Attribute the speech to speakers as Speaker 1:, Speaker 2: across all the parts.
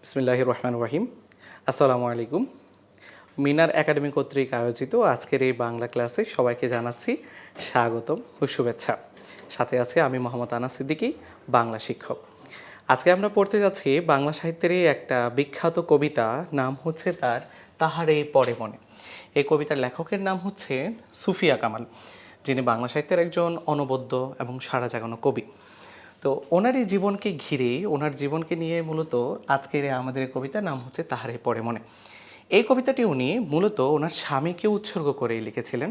Speaker 1: বিসমিল্লাহির রহমানির রহিম। আসসালামু আলাইকুম। মিনার একাডেমি কর্তৃক আয়োজিত আজকের এই বাংলা ক্লাসে সবাইকে জানাচ্ছি স্বাগতম ও শুভেচ্ছা। সাথে আছে আমি মোহাম্মদ আনাস সিদ্দিকী, বাংলা শিক্ষক। আজকে আমরা পড়তে যাচ্ছি বাংলা সাহিত্যেরই একটা বিখ্যাত কবিতা, নাম হচ্ছে তার তাহারে পরে মনে। এই কবিতার লেখকের নাম হচ্ছে সুফিয়া কামাল, যিনি বাংলা সাহিত্যের একজন অনবদ্য এবং সাড়া জাগানো কবি। তো ওনারই জীবনকে ঘিরে, ওনার জীবনকে নিয়ে মূলত আজকের আমাদের এই কবিতার নাম হচ্ছে তাহারে পরে মনে। এই কবিতাটি উনি মূলত ওনার স্বামীকে উৎসর্গ করে লিখেছিলেন।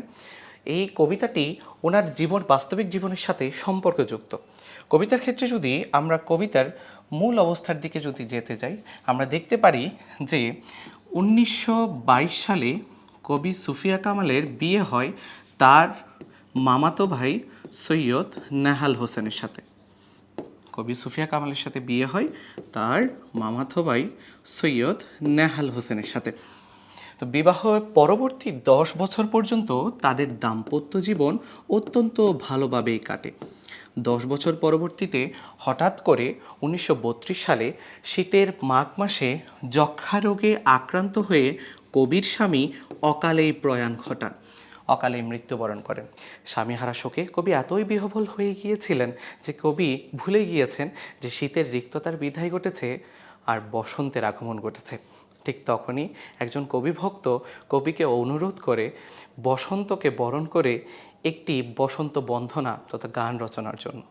Speaker 1: এই কবিতাটি ওনার বাস্তবিক জীবনের সাথে সম্পর্কযুক্ত। কবিতার ক্ষেত্রে যদি আমরা কবিতার মূল অবস্থার দিকে যদি যেতে যাই, আমরা দেখতে পারি যে 1922 সালে কবি সুফিয়া কামালের বিয়ে হয় তার মামাতো ভাই সৈয়দ নেহাল হোসেনের সাথে। কবি সুফিয়া কামালের সাথে বিয়ে হয় তার মামাতো ভাই সৈয়দ নেহাল হোসেনের সাথে। তো বিবাহের পরবর্তী 10 বছর পর্যন্ত তাদের দাম্পত্য জীবন অত্যন্ত ভালোভাবেই কাটে। 10 বছর পরবর্তীতে হঠাৎ করে 1932 সালে শীতের মাঘ মাসে যক্ষ্মা রোগে আক্রান্ত হয়ে কবির স্বামী অকালেই প্রয়াণ ঘটান, অকালে মৃত্যুবরণ করেন। স্বামীহারা শোকে কবি এতই বিহ্বল হয়ে গিয়েছিলেন যে কবি ভুলে গিয়েছেন যে শীতের রিক্ততার বিদায় ঘটেছে আর বসন্তের আগমন ঘটেছে। ঠিক তখনই একজন কবিভক্ত কবিকে অনুরোধ করে বসন্তকে বরণ করে একটি বসন্ত বন্দনা তথা গান রচনার জন্য।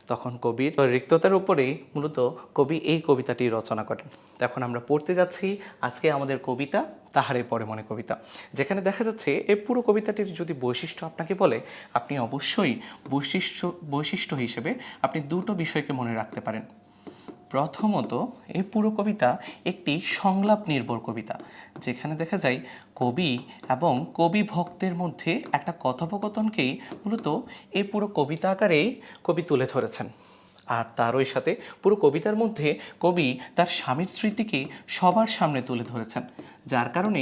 Speaker 1: তখন কবির রিক্ততার উপরেই মূলত কবি এই কবিতাটি রচনা করেন। এখন আমরা পড়তে যাচ্ছি আজকে আমাদের কবিতা তাহারে পরে মনে কবিতা, যেখানে দেখা যাচ্ছে এই পুরো কবিতাটির যদি বৈশিষ্ট্য আপনাকে বলে, আপনি অবশ্যই বৈশিষ্ট্য হিসেবে আপনি দুটো বিষয়কে মনে রাখতে পারেন। প্রথমত, এই পুরো কবিতা একটি সংলাপ নির্ভর কবিতা, যেখানে দেখা যায় কবি এবং কবি ভক্তের মধ্যে একটা কথোপকথনকেই মূলত এই পুরো কবিতা আকারেই কবি তুলে ধরেছেন। আর তারই সাথে পুরো কবিতার মধ্যে কবি তার স্বামীর স্মৃতিকে সবার সামনে তুলে ধরেছেন, যার কারণে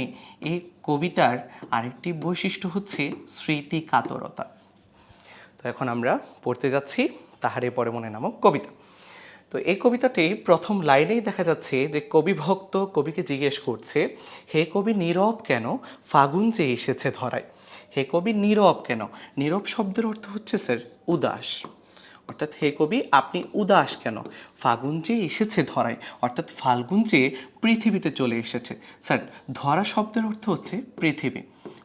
Speaker 1: এই কবিতার আরেকটি বৈশিষ্ট্য হচ্ছে স্মৃতি কাতরতা। তো এখন আমরা পড়তে যাচ্ছি তাহারে পরে মনে নামক কবিতা। তো এই কবিতাটি প্রথম লাইনেই দেখা যাচ্ছে যে কবি ভক্ত কবিকে জিজ্ঞেস করছে, হে কবি নীরব কেন, ফাগুন যে এসেছে ধরায়। হে কবি নীরব কেন, নীরব শব্দের অর্থ হচ্ছে স্যার উদাস, অর্থাৎ হে কবি আপনি উদাস কেন, ফাগুন যে এসেছে ধরায়, অর্থাৎ ফাল্গুন যে পৃথিবীতে চলে এসেছে। স্যার, ধরা শব্দের অর্থ হচ্ছে পৃথিবী।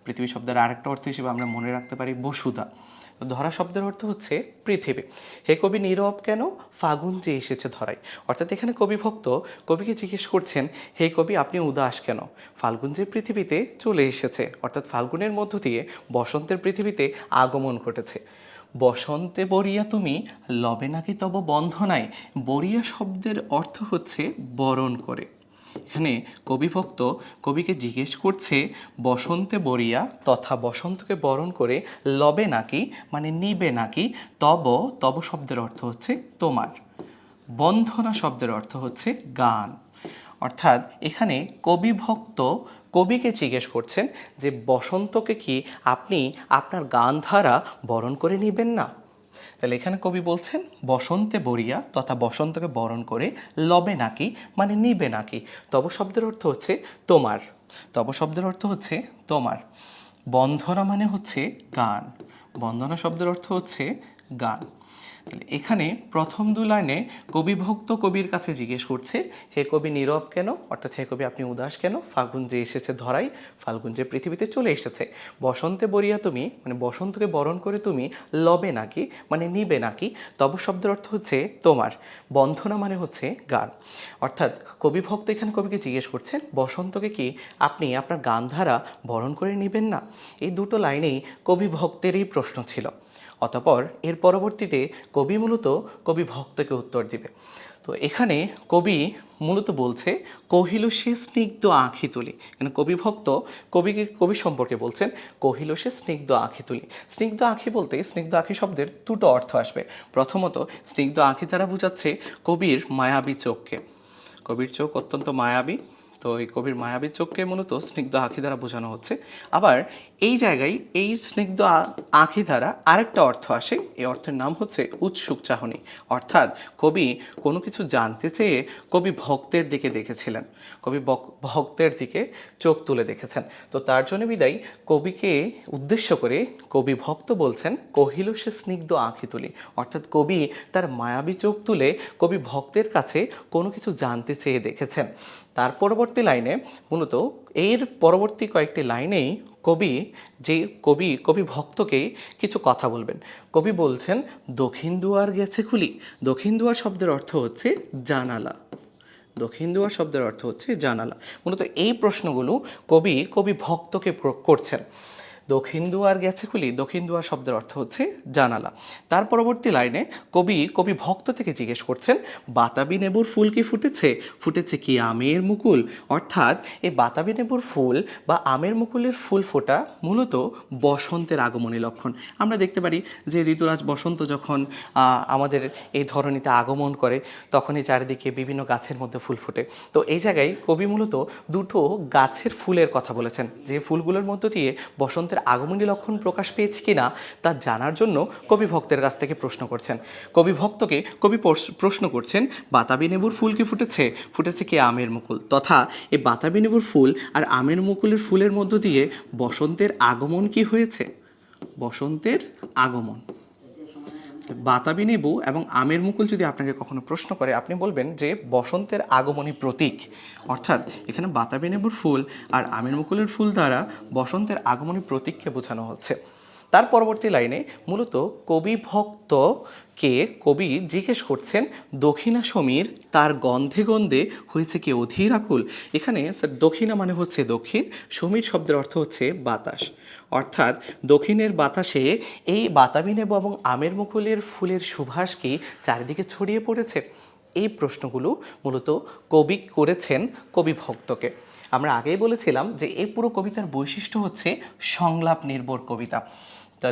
Speaker 1: পৃথিবী শব্দের আরেকটা অর্থ হিসেবে আমরা মনে রাখতে পারি বসুধা। ধরা শব্দের অর্থ হচ্ছে পৃথিবী। হে কবি নীরব কেন, ফাগুন যে এসেছে ধরায়, অর্থাৎ এখানে কবি ভক্ত কবিকে জিজ্ঞেস করছেন, হে কবি আপনি উদাস কেন, ফাল্গুন যে পৃথিবীতে চলে এসেছে, অর্থাৎ ফাল্গুনের মধ্য দিয়ে বসন্তের পৃথিবীতে আগমন ঘটেছে। বসন্তে বরিয়া তুমি লবে নাকি তব বন্ধনায়, বরিয়া শব্দের অর্থ হচ্ছে বরণ করে। এখানে কবিভক্ত কবিকে জিজ্ঞেস করছে, বসন্তে বরিয়া তথা বসন্তকে বরণ করে লবে নাকি মানে নিবে নাকি, তব, তব শব্দের অর্থ হচ্ছে তোমার, বন্ধনা শব্দের অর্থ হচ্ছে গান। অর্থাৎ এখানে কবিভক্ত কবিকে জিজ্ঞেস করছেন যে বসন্তকে কি আপনি আপনার গান ধারা বরণ করে নেবেন না। তাহলে এখানে কবি বলছেন বসন্তে বরিয়া তথা বসন্তকে বরণ করে লবে নাকি মানে নিবে নাকি, তব শব্দের অর্থ হচ্ছে তোমার, তব শব্দের অর্থ হচ্ছে তোমার, বন্ধনা মানে হচ্ছে গান, বন্দনা শব্দের অর্থ হচ্ছে গান। তাহলে এখানে প্রথম দু লাইনে কবিভক্ত কবির কাছে জিজ্ঞেস করছে, হে কবি নীরব কেন, অর্থাৎ হে কবি আপনি উদাস কেন, ফাল্গুন যে এসেছে ধরাই, ফাল্গুন যে পৃথিবীতে চলে এসেছে, বসন্তে বরিয়া তুমি মানে বসন্তকে বরণ করে তুমি লবে নাকি মানে নিবে নাকি, তব শব্দের অর্থ হচ্ছে তোমার, বন্ধনা মানে হচ্ছে গান। অর্থাৎ কবিভক্ত এখানে কবিকে জিজ্ঞেস করছেন বসন্তকে কি আপনি আপনার গান ধারা বরণ করে নেবেন না। এই দুটো লাইনেই কবিভক্তেরই প্রশ্ন ছিল। অতঃপর এর পরবর্তীতে কবি মূলত কবি ভক্তকে উত্তর দিবে। তো এখানে কবি মূলত বলছে, কহিল সে স্নিগ্ধ আঁখি তুলি, এখানে কবি ভক্ত কবি সম্পর্কে বলছেন, কহিল সে স্নিগ্ধ আঁখি তুলি। স্নিগ্ধ আঁখি বলতে স্নিগ্ধ আঁখি শব্দের দুটো অর্থ আসবে। প্রথমত স্নিগ্ধ আঁখি দ্বারা বোঝাচ্ছে কবির মায়াবী চোখকে, কবির চোখ অত্যন্ত মায়াবী, তো এই কবির মায়াবী চোখকে মূলত স্নিগ্ধ আঁখি দ্বারা বোঝানো হচ্ছে। আবার এই জায়গায় এই স্নিগ্ধ আঁখি দ্বারা আরেকটা অর্থ আসে, এই অর্থের নাম হচ্ছে উৎসুক চাহনি। অর্থাৎ কবি কোনো কিছু জানতে চেয়ে কবি ভক্তের দিকে দেখেছিলেন, কবি ভক্তের দিকে চোখ তুলে দেখেছেন। তো তার জন্য বিদায় কবিকে উদ্দেশ্য করে কবি ভক্ত বলছেন কহিল সে স্নিগ্ধ আঁখি তুলি। অর্থাৎ কবি তার মায়াবী চোখ তুলে কবি ভক্তের কাছে কোনো কিছু জানতে চেয়ে দেখেছেন। তার পরবর্তী লাইনে মূলত এর পরবর্তী কয়েকটি লাইনেই কবি ভক্তকে কিছু কথা বলবেন। কবি বলছেন দক্ষিণ দুয়ার গেছে খুলি। দক্ষিণ দুয়ার শব্দের অর্থ হচ্ছে জানালা। দক্ষিণ দুয়ার শব্দের অর্থ হচ্ছে জানালা। মূলত এই প্রশ্নগুলো কবি ভক্তকে করছেন। দক্ষিণ দুয়ার গেছে খুলি, দক্ষিণ দুয়ার শব্দের অর্থ হচ্ছে জানালা। তার পরবর্তী লাইনে কবি ভক্ত থেকে জিজ্ঞেস করছেন বাতাবি নেবুর ফুল কি ফুটেছে, ফুটেছে কি আমের মুকুল। অর্থাৎ এই বাতাবি নেবুর ফুল বা আমের মুকুলের ফুল ফোটা মূলত বসন্তের আগমনী লক্ষণ। আমরা দেখতে পারি যে ঋতুরাজ বসন্ত যখন আমাদের এই ধরনীতে আগমন করে তখনই চারিদিকে বিভিন্ন গাছের মধ্যে ফুল ফোটে। তো এই জায়গায় কবি মূলত দুটো গাছের ফুলের কথা বলেছেন, যে ফুলগুলোর মধ্য দিয়ে বসন্তের আগমনী লক্ষণ প্রকাশ পেয়েছে কিনা তা জানার জন্য কবি ভক্তের কাছ থেকে প্রশ্ন করছেন। কবি ভক্তকে প্রশ্ন করছেন বাতাবি নেবুর ফুল কি ফুটেছে, ফুটেছে কি আমের মুকুল। তথা এই বাতাবি নেবুর ফুল আর আমের মুকুলের ফুলের মধ্য দিয়ে বসন্তের আগমন কি হয়েছে, বসন্তের আগমন। বাতাবি নেবু এবং আমের মুকুল যদি আপনাকে কখনো প্রশ্ন করে, আপনি বলবেন যে বসন্তের আগমনী প্রতীক। অর্থাৎ এখানে বাতাবি নেবুর ফুল আর আমের মুকুলের ফুল দ্বারা বসন্তের আগমনী প্রতীককে বোঝানো হচ্ছে। তার পরবর্তী লাইনে মূলত কবি ভক্তকে কবি জিজ্ঞেস করছেন দক্ষিণা সমীর তার গন্ধে গন্ধে হয়েছে কি অধীর আকুল। এখানে স্যার দক্ষিণা মানে হচ্ছে দক্ষিণ, সমীর শব্দের অর্থ হচ্ছে বাতাস। অর্থাৎ দক্ষিণের বাতাসে এই বাতাবি নেবু এবং আমের মুকুলের ফুলের সুবাস কি চারিদিকে ছড়িয়ে পড়েছে। এই প্রশ্নগুলো মূলত কবি করেছেন কবি ভক্তকে। আমরা আগেই বলেছিলাম যে এই পুরো কবিতার বৈশিষ্ট্য হচ্ছে সংলাপ নির্ভর কবিতা,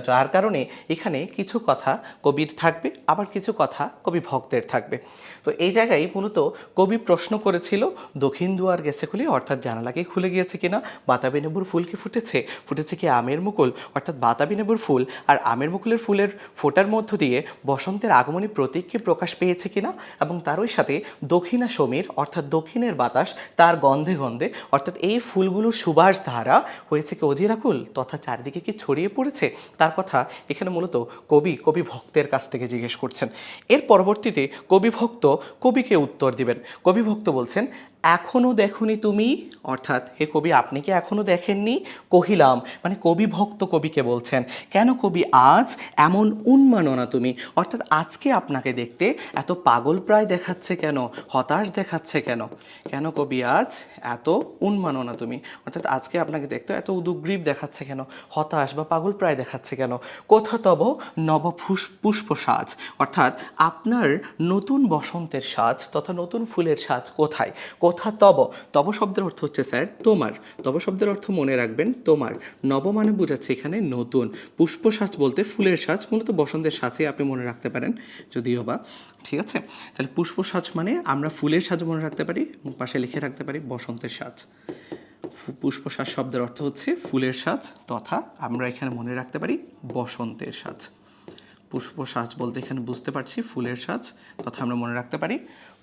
Speaker 1: যার কারণে এখানে কিছু কথা কবির থাকবে, আবার কিছু কথা কবি ভক্তের থাকবে। তো এই জায়গায় মূলত কবি প্রশ্ন করেছিল দক্ষিণ দুয়ার গেছে খুলে, অর্থাৎ জানালা কি খুলে গিয়েছে কিনা, বাতাবি নেবুর ফুল কি ফুটেছে, ফুটেছে কি আমের মুকুল, অর্থাৎ বাতাবি নেবুর ফুল আর আমের মুকুলের ফুলের ফোটার মধ্য দিয়ে বসন্তের আগমনী প্রতীক কি প্রকাশ পেয়েছে কিনা, এবং তারই সাথে দক্ষিণা সমীর অর্থাৎ দক্ষিণের বাতাস তার গন্ধে গন্ধে, অর্থাৎ এই ফুলগুলোর সুবাস ধারা হয়েছে কি অধীরাকুল তথা চারদিকে কি ছড়িয়ে পড়েছে, তার কথা এখানে মূলত কবি ভক্তের কাছ থেকে জিজ্ঞেস করছেন। এর পরবর্তীতে কবি ভক্ত কবিকে উত্তর দিবেন। কবি ভক্ত বলছেন এখনো দেখনি তুমি, অর্থাৎ হে কবি আপনি কি এখনো দেখেননি, কহিলাম মানে কবি ভক্ত কবিকে বলছেন কেন কবি আজ এমন উন্মাননা তুমি, অর্থাৎ আজকে আপনাকে দেখতে এত পাগল প্রায় দেখাচ্ছে কেন, হতাশ দেখাচ্ছে কেন, কেন কবি আজ এত উন্মাননা তুমি, অর্থাৎ আজকে আপনাকে দেখতে এত উদগ্রীব দেখাচ্ছে কেন, হতাশ বা পাগল প্রায় দেখাচ্ছে কেন। কোথা তব নব পুষ্প সাজ, অর্থাৎ আপনার নতুন বসন্তের সাজ তথা নতুন ফুলের সাজ কোথায়। কোথা তব, তব শব্দের অর্থ হচ্ছে স্যার তোমার, তব শব্দের অর্থ মনে রাখবেন তোমার, নব মানে বোঝাচ্ছে এখানে নতুন, পুষ্প সাজ বলতে ফুলের সাজ, মূলত বসন্তের সাজে আপনি মনে রাখতে পারেন যদিও বা, ঠিক আছে। তাহলে পুষ্প সাজ মানে আমরা ফুলের সাজ মনে রাখতে পারি, পাশে লিখে রাখতে পারি বসন্তের সাজ। পুষ্প সাজ শব্দের অর্থ হচ্ছে ফুলের সাজ তথা আমরা এখানে মনে রাখতে পারি বসন্তের সাজ। পুষ্প সাজ বলতে এখানে বুঝতে পারছি ফুলের সাজ তথা আমরা মনে রাখতে পারি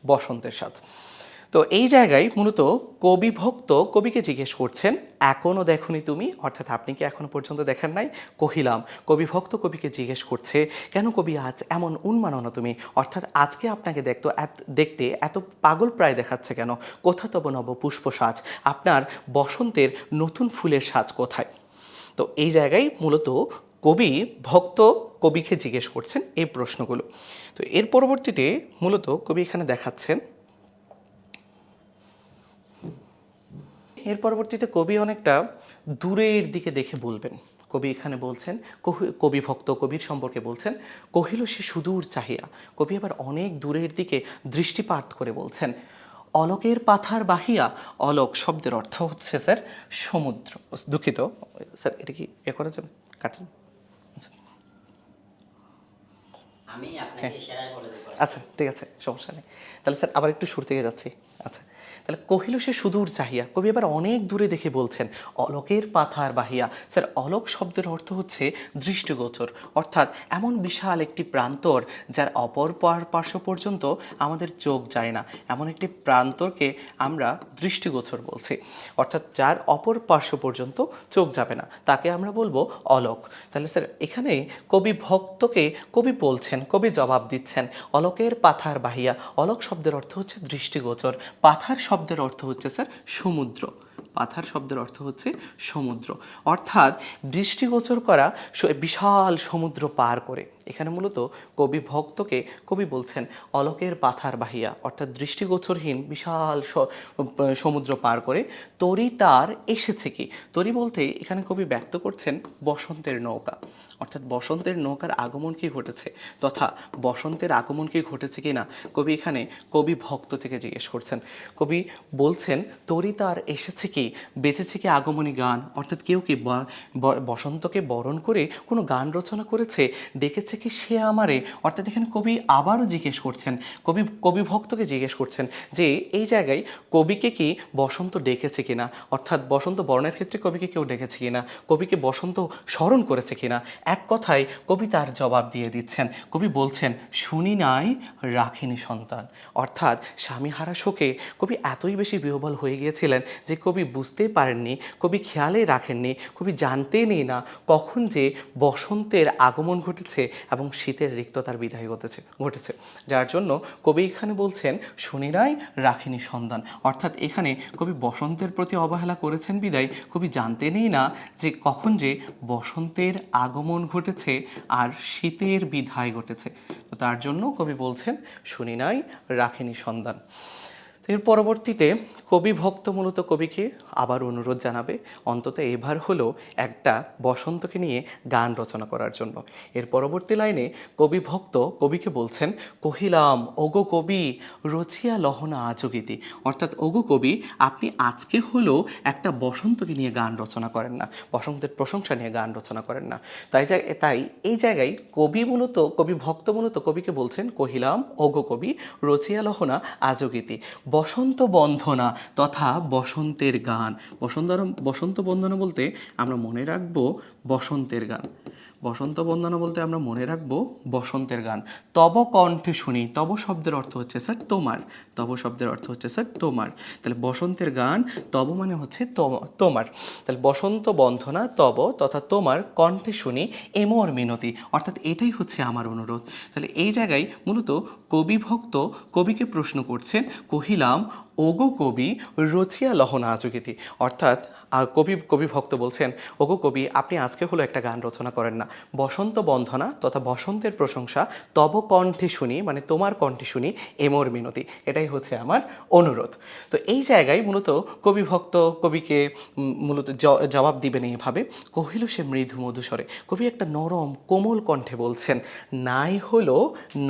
Speaker 1: বসন্তের সাজ। তো এই জায়গায় মূলত কবি ভক্ত কবিকে জিজ্ঞেস করছেন এখনো দেখনি তুমি, অর্থাৎ আপনি কি এখনো পর্যন্ত দেখেন নাই, কহিলাম কবি ভক্ত কবিকে জিজ্ঞেস করছে কেন কবি আজ এমন উন্মাননা তুমি, অর্থাৎ আজকে আপনাকে দেখতে এত পাগল প্রায় দেখাচ্ছে কেন, কোথা তব নব পুষ্প সাজ, আপনার বসন্তের নতুন ফুলের সাজ কোথায়। তো এই জায়গায় মূলত কবি ভক্ত কবিকে জিজ্ঞেস করছেন এই প্রশ্নগুলো। তো এর পরবর্তীতে মূলত কবি এখানে দেখাচ্ছেন, এর পরবর্তীতে কবি অনেকটা দূরের দিকে দেখে বলবেন। কবি এখানে বলছেন কবি ভক্ত কবির সম্পর্কে বলছেন কহিল সে সুদূর চাহিয়া, কবি আবার অনেক দূরের দিকে দৃষ্টিপাত করে বলছেন অলোকের পাথার বাহিয়া, অলোক শব্দের অর্থ হচ্ছে স্যার সমুদ্র, দুঃখিত স্যার এটা কি এ করা যাবে কাটেন, আচ্ছা ঠিক আছে সমস্যা নেই। তাহলে স্যার আবার একটু শুরু থেকে যাচ্ছি। আচ্ছা তাহলে কহিল সে সুদূর চাহিয়া, কবি এবার অনেক দূরে দেখে বলছেন অলোকের পাথার বাহিয়া। স্যার অলোক শব্দের অর্থ হচ্ছে দৃষ্টিগোচর, অর্থাৎ এমন বিশাল একটি প্রান্তর যার অপর পার্শ্ব পর্যন্ত আমাদের চোখ যায় না, এমন একটি প্রান্তরকে আমরা দৃষ্টিগোচর বলছি, অর্থাৎ যার অপর পার্শ্ব পর্যন্ত চোখ যাবে না তাকে আমরা বলবো অলোক। তাহলে স্যার এখানে কবি ভক্তকে কবি বলছেন, কবি জবাব দিচ্ছেন অলোকের পাথার বাহিয়া। অলোক শব্দের অর্থ হচ্ছে দৃষ্টিগোচর, পাথার শব্দের অর্থ হচ্ছে স্যার সমুদ্র। পাথার শব্দের অর্থ হচ্ছে সমুদ্র, অর্থাৎ দৃষ্টিগোচর করা বিশাল সমুদ্র পার করে। এখানে মূলত কবি ভক্তকে কবি বলছেন অলোকের পাথার বাহিয়া, অর্থাৎ দৃষ্টিগোচরহীন বিশাল সমুদ্র পার করে তরি তার এসেছে কি। তরি বলতে এখানে কবি ব্যক্ত করছেন বসন্তের নৌকা, অর্থাৎ বসন্তের নৌকার আগমন কি ঘটেছে, তথা বসন্তের আগমন কি ঘটেছে কি না কবি এখানে কবি ভক্ত থেকে জিজ্ঞেস করছেন। কবি বলছেন তরি তার এসেছে কি, বেঁচেছে কি আগমনী গান, অর্থাৎ কেউ কি বসন্তকে বরণ করে কোনো গান রচনা করেছে, ডেকেছে কি সে আমারে। অর্থাৎ এখানে কবি আবারও জিজ্ঞেস করছেন, কবি ভক্তকে জিজ্ঞেস করছেন যে এই জায়গায় কবিকে কি বসন্ত ডেকেছে কিনা, অর্থাৎ বসন্ত বরণের ক্ষেত্রে কবিকে কেউ ডেকেছে কিনা, কবিকে বসন্ত স্মরণ করেছে কিনা। এক কথায় কবি তার জবাব দিয়ে দিচ্ছেন। কবি বলছেন শুনি নাই রাখিনি সন্তান, অর্থাৎ স্বামীহারা শোকে কবি এতই বেশি বিহ্বল হয়ে গিয়েছিলেন যে কবি বুঝতেই পারেননি, কবি খেয়ালে রাখেননি, কবি জানতেনই না কখন যে বসন্তের আগমন ঘটেছে এবং শীতের রিক্ততার বিদায় ঘটেছে। যার জন্য কবি এখানে বলছেন শুনি নাই রাখিনি সন্তান, অর্থাৎ এখানে কবি বসন্তের প্রতি অবহেলা করেছেন বিদায় কবি জানতেনই না যে কখন যে বসন্তের আগমন ঘটেছে আর শীতের বিদায় ঘটেছে। তো তার জন্য কবি বলছেন শুনি নাই রাখিনি সন্তান। তো এর পরবর্তীতে কবি ভক্ত মূলত কবিকে আবার অনুরোধ জানাবে অন্তত এবার হলো একটা বসন্তকে নিয়ে গান রচনা করার জন্য। এর পরবর্তী লাইনে কবি ভক্ত কবিকে বলছেন কহিলাম ওগো কবি রচিয়া লহনা আজগীতি, অর্থাৎ ওগো কবি আপনি আজকে হলো একটা বসন্তকে নিয়ে গান রচনা করেন না, বসন্তের প্রশংসা নিয়ে গান রচনা করেন না। তাই এই জায়গায় কবি ভক্ত মূলত কবিকে বলছেন কহিলাম ওগো কবি রচিয়া লহনা আজগীতি, বসন্ত বন্দনা তথা বসন্তের গান। বসন্ত বন্দনা বলতে আমরা মনে রাখবো বসন্তের গান, বসন্ত বন্দনা বলতে আমরা মনে রাখবো বসন্তের গান। তব কণ্ঠে শুনি, তব শব্দের অর্থ হচ্ছে স্যার তোমার, তব শব্দের অর্থ হচ্ছে স্যার তোমার। তাহলে বসন্তের গান, তব মানে হচ্ছে তোমার, তাহলে বসন্ত বন্দনা তব তথা তোমার কণ্ঠে শুনি এমর মিনতি, অর্থাৎ এটাই হচ্ছে আমার অনুরোধ। তাহলে এই জায়গায় মূলত কবি ভক্ত কবিকে প্রশ্ন করছেন কহিলাম ওগো কবি রচিয়া লহনা আজগীতি, অর্থাৎ কবি ভক্ত বলছেন ওগো কবি আপনি আজকে হলো একটা গান রচনা করেন না, বসন্ত বন্দনা তথা বসন্তের প্রশংসা তব কণ্ঠে শুনি মানে তোমার কণ্ঠে শুনি এমর মিনতি, এটাই হচ্ছে আমার অনুরোধ। তো এই জায়গায় মূলত কবি ভক্ত কবিকে মূলত জবাব দিবেন এইভাবে কহিল সে মৃদু মধুস্বরে, কবি একটা নরম কোমল কণ্ঠে বলছেন নাই হলো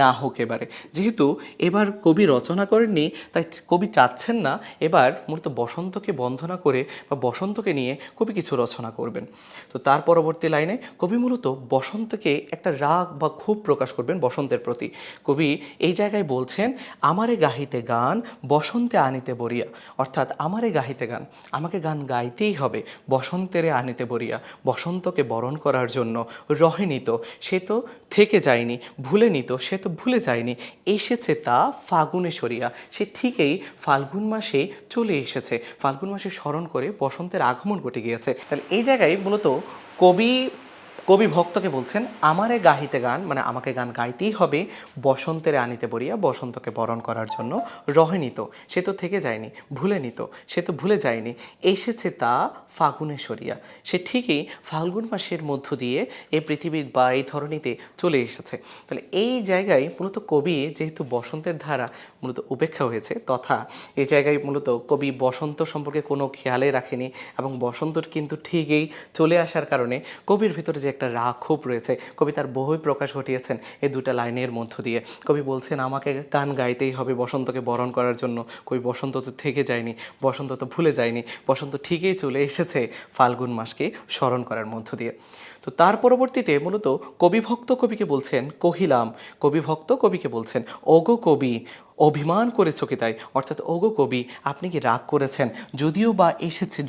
Speaker 1: না হোক এবারে। যেহেতু এবার কবি রচনা করেননি তাই কবি চাচ্ছেন না এবার মূলত বসন্তকে বন্দনা করে বা বসন্তকে নিয়ে কবি কিছু রচনা করবেন। তো তার পরবর্তী লাইনে কবি মূলত বসন্তকে একটা রাগ বা ক্ষোভ প্রকাশ করবেন বসন্তের প্রতি। কবি এই জায়গায় বলছেন আমারে গাহিতে গান বসন্তে আনিতে বরিয়া, অর্থাৎ আমারে গাহিতে গান, আমাকে গান গাইতেই হবে বসন্তেরে আনিতে বরিয়া, বসন্তকে বরণ করার জন্য। রহে নিত সে তো থেকে যায়নি, ভুলে নিত সে তো ভুলে যায়নি, এসেছে তা ফাগুনে সরিয়া, সে ঠিকই ফাল্গুন মাসেই চলে এসেছে, ফাল্গুন মাসে স্মরণ করে বসন্তের আগমন ঘটে গিয়েছে। তাহলে এই জায়গায় মূলত কবি ভক্তকে বলছেন আমারে গাহিতে গান মানে আমাকে গান গাইতেই হবে বসন্তের আনিতে বরিয়া, বসন্তকে বরণ করার জন্য। রহে নিত সে তো থেকে যায়নি, ভুলে নিত সে তো ভুলে যায়নি, এসেছে তা ফাগুনে সরিয়া, সে ঠিকই ফাল্গুন মাসের মধ্য দিয়ে এই পৃথিবীর বা এই ধরনীতে চলে এসেছে। তাহলে এই জায়গায় মূলত কবি যেহেতু বসন্তের ধারা মূলত উপেক্ষা হয়েছে তথা এই জায়গায় মূলত কবি বসন্ত সম্পর্কে কোনো খেয়ালে রাখেনি এবং বসন্তর কিন্তু ঠিকই চলে আসার কারণে কবির ভিতরে যে একটা রাগ ক্ষোভ রয়েছে কবি তার বই প্রকাশ ঘটিয়েছেন এই দুটা লাইনের মধ্য দিয়ে। কবি বলছেন আমাকে গান গাইতেই হবে বসন্তকে বরণ করার জন্য, কবি বসন্ত তো থেকে যায়নি, বসন্ত তো ভুলে যায়নি, বসন্ত ঠিকই চলে এসেছে ফাল্গুন মাসকে স্মরণ করার মধ্য দিয়ে। তো তার পরবর্তীতে মূলত কবিভক্ত কবিকে বলছেন কহিলাম, কবিভক্ত কবিকে বলছেন ওগো কবি অভিমান করেছো কি তাই, অর্থাৎ ওগো কবি আপনি কি রাগ করেছেন,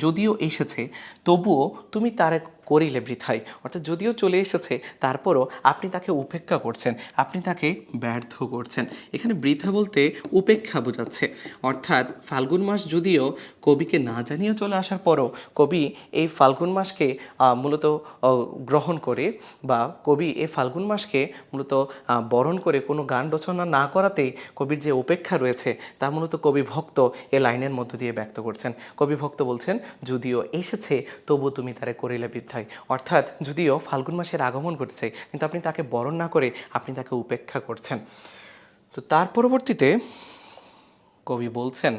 Speaker 1: যদিও এসেছে তবুও তুমি তার করিলে বৃথাই, অর্থাৎ যদিও চলে এসেছে তারপরও আপনি তাকে উপেক্ষা করছেন, আপনি তাকে ব্যর্থ করছেন। এখানে বৃথা বলতে উপেক্ষা বোঝাচ্ছে, অর্থাৎ ফাল্গুন মাস যদিও কবিকে না জানিয়ে চলে আসার পরও কবি এই ফাল্গুন মাসকে মূলত গ্রহণ করে, বা কবি এই ফাল্গুন মাসকে মূলত বরণ করে কোনো গান রচনা না করাতেই কবির যে উপেক্ষা রয়েছে তা মূলত কবি ভক্ত এ লাইনের মধ্য দিয়ে ব্যক্ত করছেন। কবি ভক্ত বলছেন যদিও এসেছে তবু তুমি তারে করিলে বৃথাই, অর্থাৎ যদিও ফাল্গুন মাসের আগমন ঘটেছে কিন্তু আপনি তাকে বরণ না করে আপনি তাকে উপেক্ষা করছেন। তো তার পরবর্তীতে কবি বলছেন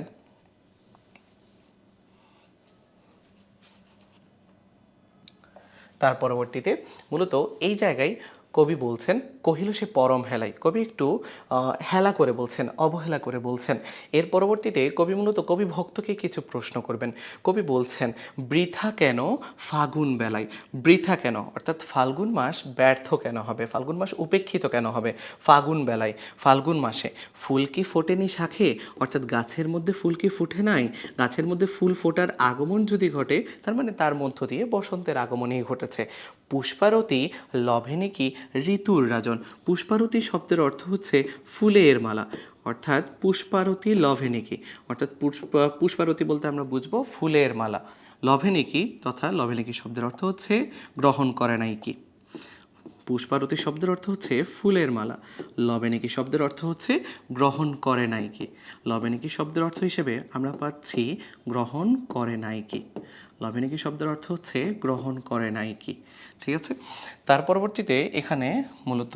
Speaker 1: তার পরবর্তীতে মূলত এই জায়গায় কবি বলছেন কহিল সে পরম হেলাই, কবি একটু হেলা করে বলছেন, অবহেলা করে বলছেন। এর পরবর্তীতে কবি মূলত কবি ভক্তকে কিছু প্রশ্ন করবেন। কবি বলছেন বৃথা কেন ফাগুন বেলায়, বৃথা কেন অর্থাৎ ফাল্গুন মাস ব্যর্থ কেন হবে, ফাল্গুন মাস উপেক্ষিত কেন হবে ফাগুন বেলায়, ফাল্গুন মাসে ফুল কি ফোটেনি শাখে, অর্থাৎ গাছের মধ্যে ফুল কি ফুটে নাই, গাছের মধ্যে ফুল ফোটার আগমন যদি ঘটে তার মানে তার মধ্য দিয়ে বসন্তের আগমনই ঘটেছে। পুষ্পারতি লভেনি কি ঋতুর রাজন, পুষ্পারতি শব্দের অর্থ হচ্ছে ফুলের মালা, অর্থাৎ পুষ্পারতি লভেনিকি, অর্থাৎ পুষ্পারতি বলতে আমরা বুঝবো ফুলের মালা, লভেনিকি তথা লভেনিকি শব্দের অর্থ হচ্ছে গ্রহণ করে নাই কি। পুষ্পারতি শব্দের অর্থ হচ্ছে ফুলের মালা, লবেনিকি শব্দের অর্থ হচ্ছে গ্রহণ করে নাই কি। লবেনিকি শব্দের অর্থ হিসেবে আমরা পাচ্ছি গ্রহণ করে নাই কি, লবেনিকি শব্দের অর্থ হচ্ছে গ্রহণ করে নাই কি। ঠিক আছে, তার পরবর্তীতে এখানে মূলত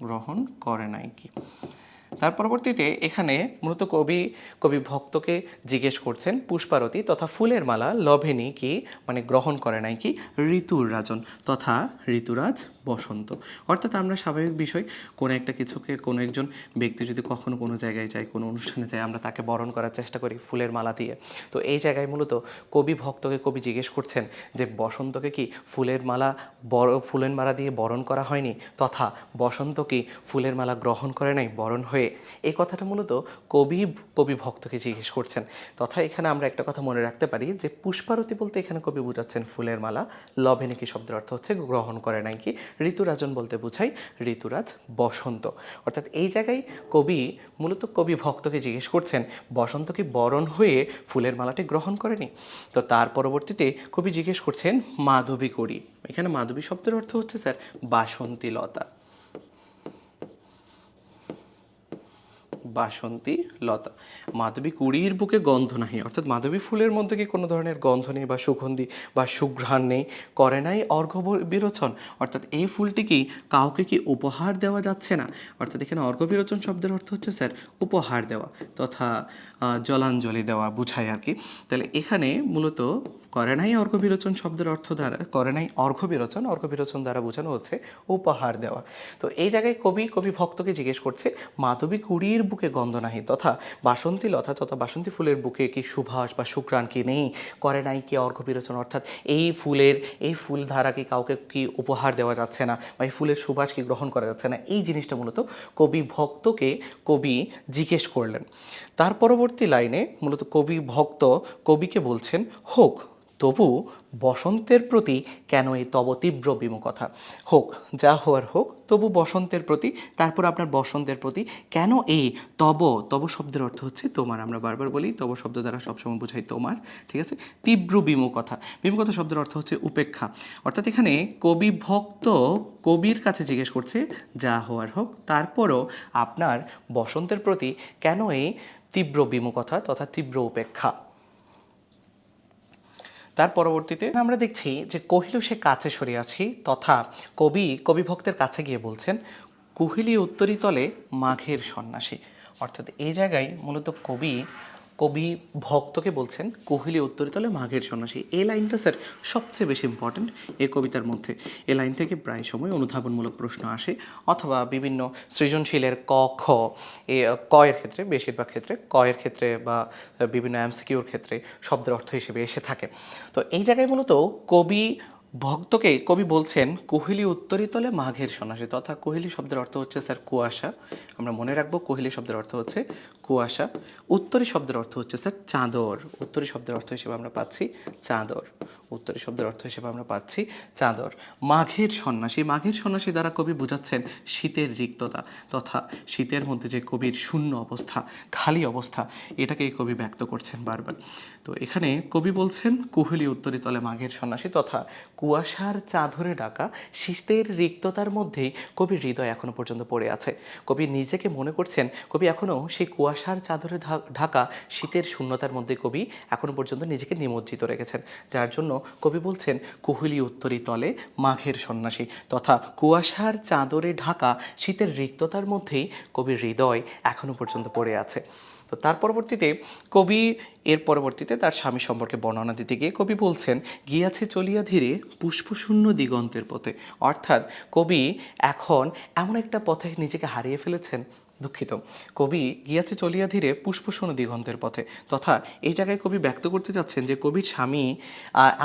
Speaker 1: গ্রহণ করে নাই কি, তার পরবর্তীতে এখানে মূলত কবি ভক্তকে জিজ্ঞেস করছেন পুষ্পারতি তথা ফুলের মালা লভেনি কি মানে গ্রহণ করে নাই কি ঋতুর রাজন তথা ঋতুরাজ বসন্ত, অর্থাৎ আমরা স্বাভাবিক বিষয় কোনো একটা কিছুকে কোনো একজন ব্যক্তি যদি কখনো কোনো জায়গায় যায়, কোনো অনুষ্ঠানে যায়, আমরা তাকে বরণ করার চেষ্টা করি ফুলের মালা দিয়ে। তো এই জায়গায় মূলত কবি ভক্তকে কবি জিজ্ঞেস করছেন যে বসন্তকে কি ফুলের মালা দিয়ে বরণ করা হয়নি, তথা বসন্ত কি ফুলের মালা গ্রহণ করে নাই বরণ হয়ে, এই কথাটা মূলত কবি ভক্তকে জিজ্ঞেস করছেন। তথা এখানে আমরা একটা কথা মনে রাখতে পারি যে পুষ্পারতি বলতে এখানে কবি বোঝাচ্ছেন ফুলের মালা, লভেনিকি শব্দের অর্থ হচ্ছে গ্রহণ করে নাই কি, ঋতুরাজন বলতে বোঝাই ঋতুরাজ বসন্ত, অর্থাৎ এই জায়গায় কবি মূলত কবি ভক্তকে জিজ্ঞেস করছেন বসন্ত কি বরণ হয়ে ফুলের মালাটি গ্রহণ করেনি। তো তার পরবর্তীতে কবি জিজ্ঞেস করছেন মাধবী করি, এখানে মাধবী শব্দের অর্থ হচ্ছে স্যার বাসন্তী লতা, বাসন্তী লতা, মাধবী কুড়ির বুকে গন্ধ নাহি, অর্থাৎ মাধবী ফুলের মধ্যে কি কোনো ধরনের গন্ধ নেই বা সুগন্ধি বা সুঘ্রাণ নেই, করে নাই অর্ঘ্য বিরোচন, অর্থাৎ এই ফুলটি কি কাউকে কি উপহার দেওয়া যাচ্ছে না, অর্থাৎ এখানে অর্ঘ্য বিরোচন শব্দের অর্থ হচ্ছে স্যার উপহার দেওয়া তথা জলাঞ্জলি দেওয়া বুঝায় আর কি। তাহলে এখানে মূলত করে নাই অর্ঘ্য বিরোচন শব্দের অর্থ দ্বারা করে নাই অর্ঘ্য বিরোচন দ্বারা বোঝানো হচ্ছে উপহার দেওয়া। তো এই জায়গায় কবি ভক্তকে জিজ্ঞেস করছে মাধবী কুড়ির বুকে গন্ধ নাহি তথা বাসন্তী লতা তথা বাসন্তী ফুলের বুকে কি সুভাষ বা সুঘ্রাণ কি নেই, করে নাই কি অর্ঘ্য বিরোচন, অর্থাৎ এই ফুল ধারা কি কাউকে কি উপহার দেওয়া যাচ্ছে না বা এই ফুলের সুভাষ কি গ্রহণ করা যাচ্ছে না, এই জিনিসটা মূলত কবি ভক্তকে কবি জিজ্ঞেস করলেন। তার পরবর্তী লাইনে মূলত কবি ভক্ত কবিকে বলছেন হোক তবু বসন্তের প্রতি কেন এই তব তীব্র বিমুখতা, হোক যা হওয়ার হোক তবু বসন্তের প্রতি, তারপর আপনার বসন্তের প্রতি কেন এই তব শব্দের অর্থ হচ্ছে তোমার, আমরা বারবার বলি তব শব্দ দ্বারা সবসময় বোঝাই তোমার, ঠিক আছে। তীব্র বিমুখতা শব্দের অর্থ হচ্ছে উপেক্ষা, অর্থাৎ এখানে কবি ভক্ত কবির কাছে জিজ্ঞেস করছে যা হওয়ার হোক তারপরও আপনার বসন্তের প্রতি কেন এই তীব্র বিমুখতা তথা তীব্র উপেক্ষা। তার পরবর্তীতে আমরা দেখছি যে কহিল সে কাছে সরিয়াছি তথা কবি ভক্তের কাছে গিয়ে বলছেন কুহিলি উত্তরী তলে মাঘের সন্ন্যাসী, অর্থাৎ এই জায়গায় মূলত কবি কবি ভক্তকে বলছেন কোহিলী উত্তরিতলে মাঘের সন্ন্যাসী। এই লাইনটা স্যার সবচেয়ে বেশি ইম্পর্ট্যান্ট এই কবিতার মধ্যে। এই লাইন থেকে প্রায় সময় অনুধাবনমূলক প্রশ্ন আসে, অথবা বিভিন্ন সৃজনশীলের ক খ এ ক এর ক্ষেত্রে, বেশিরভাগ ক্ষেত্রে ক এর ক্ষেত্রে বা বিভিন্ন এমসিকিউর ক্ষেত্রে শব্দের অর্থ হিসেবে এসে থাকে। তো এই জায়গায় মূলত কবি বলছেন কোহিলী উত্তরিতলে মাঘের সন্ন্যাসী, তথা কোহিলী শব্দের অর্থ হচ্ছে স্যার কুয়াশা। আমরা মনে রাখবো কোহিলী শব্দের অর্থ হচ্ছে কুয়াশা। উত্তরী শব্দের অর্থ হচ্ছে স্যার চাদর। উত্তরী শব্দের অর্থ হিসেবে আমরা পাচ্ছি চাদর। উত্তরী শব্দের অর্থ হিসেবে আমরা পাচ্ছি চাদর। মাঘের সন্ন্যাসী, মাঘের সন্ন্যাসী দ্বারা কবি বোঝাচ্ছেন শীতের রিক্ততা, তথা শীতের মধ্যে যে কবির শূন্য অবস্থা, খালি অবস্থা, এটাকে এই কবি ব্যক্ত করছেন বারবার। তো এখানে কবি বলছেন কোহিলী উত্তরিতলে মাঘের সন্ন্যাসী, তথা কুয়াশার চাদরে ঢাকা শীতের রিক্ততার মধ্যেই কবির হৃদয় এখনো পর্যন্ত পড়ে আছে। কবি নিজেকে মনে করছেন কবি এখনও সেই কুয়াশার চাদরে ঢাকা শীতের শূন্যতার মধ্যে কবি এখনো পর্যন্ত নিজেকে নিমজ্জিত রেখেছেন, যার জন্য কবি বলছেন কোহিলী উত্তরিতলে মাঘের সন্ন্যাসী, তথা কুয়াশার চাদরে ঢাকা শীতের রিক্ততার মধ্যেই কবির হৃদয় এখনো পর্যন্ত পড়ে আছে। তো তার পরবর্তীতে কবি পরবর্তীতে তার স্বামী সম্পর্কে বর্ণনা দিতে গিয়ে কবি বলছেন গিয়াছে চলিয়া ধীরে পুষ্পশূন্য দিগন্তের পথে। অর্থাৎ কবি এখন এমন একটা পথে নিজেকে হারিয়ে ফেলেছেন, দুঃখিত, কবি গিয়াছে চলিয়া ধীরে পুষ্পশূন্য দিগন্তের পথে, তথা এই জায়গায় কবি ব্যক্ত করতে যাচ্ছেন যে কবির স্বামী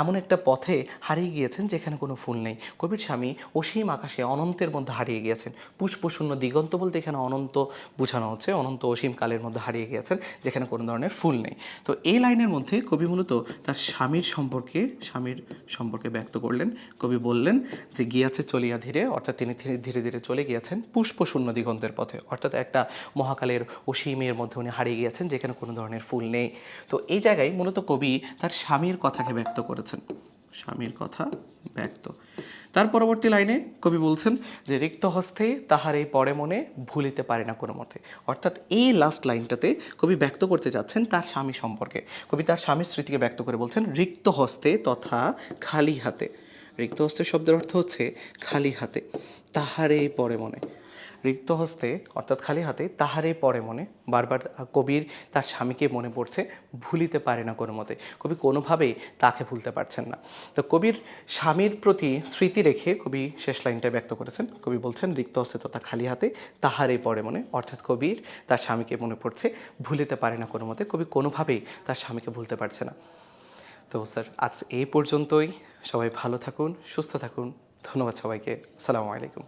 Speaker 1: এমন একটা পথে হারিয়ে গিয়েছেন যেখানে কোনো ফুল নেই। কবির স্বামী অসীম আকাশে অনন্তের মধ্যে হারিয়ে গিয়েছেন। পুষ্পশূন্য দিগন্ত বলতে এখানে অনন্ত বোঝানো হচ্ছে, অনন্ত অসীম কালের মধ্যে হারিয়ে গিয়েছেন যেখানে কোনো ধরনের ফুল নেই। তো এই লাইনের মধ্যে কবি মূলত তার স্বামীর সম্পর্কে ব্যক্ত করলেন। কবি বললেন যে গিয়াছে চলিয়া ধীরে, অর্থাৎ তিনি ধীরে ধীরে চলে গিয়েছেন পুষ্পশূন্য দিগন্তের পথে, অর্থাৎ একটা মহাকালের অসীমের মধ্যে উনি হারিয়ে গিয়েছেন যেখানে কোনো ধরনের ফুল নেই। তো এই জায়গায় মূলত কবি তার স্বামীর কথাকে ব্যক্ত করেছেন, স্বামীর কথা ব্যক্ত। তার পরবর্তী লাইনে কবি বলছেন যে রিক্ত হস্তে তাহার এই পরে মনে ভুলিতে পারে না কোনো মতে। অর্থাৎ এই লাস্ট লাইনটাতে কবি ব্যক্ত করতে যাচ্ছেন তার স্বামী সম্পর্কে। কবি তার স্বামীর স্মৃতিকে ব্যক্ত করে বলছেন রিক্ত হস্তে তথা খালি হাতে। রিক্ত হস্তের শব্দের অর্থ হচ্ছে খালি হাতে, তাহার এই পরে মনে। রিক্ত হস্তে অর্থাৎ খালি হাতে তাহারে পরে মনে, বারবার কবির তার স্বামীকে মনে পড়ছে, ভুলিতে পারে না কোনো মতে। কবি কোনোভাবেই তাকে ভুলতে পারছেন না। তো কবির স্বামীর প্রতি স্মৃতি রেখে কবি শেষ লাইনটা ব্যক্ত করেছেন। কবি বলছেন রিক্ত হস্তে তথা খালি হাতে তাহারে পরে মনে, অর্থাৎ কবির তার স্বামীকে মনে পড়ছে, ভুলিতে পারে না কোনো মতে। কবি কোনোভাবেই তার স্বামীকে ভুলতে পারছে না। তো স্যার আজ এই পর্যন্তই। সবাই ভালো থাকুন, সুস্থ থাকুন। ধন্যবাদ সবাইকে। আসসালামু আলাইকুম।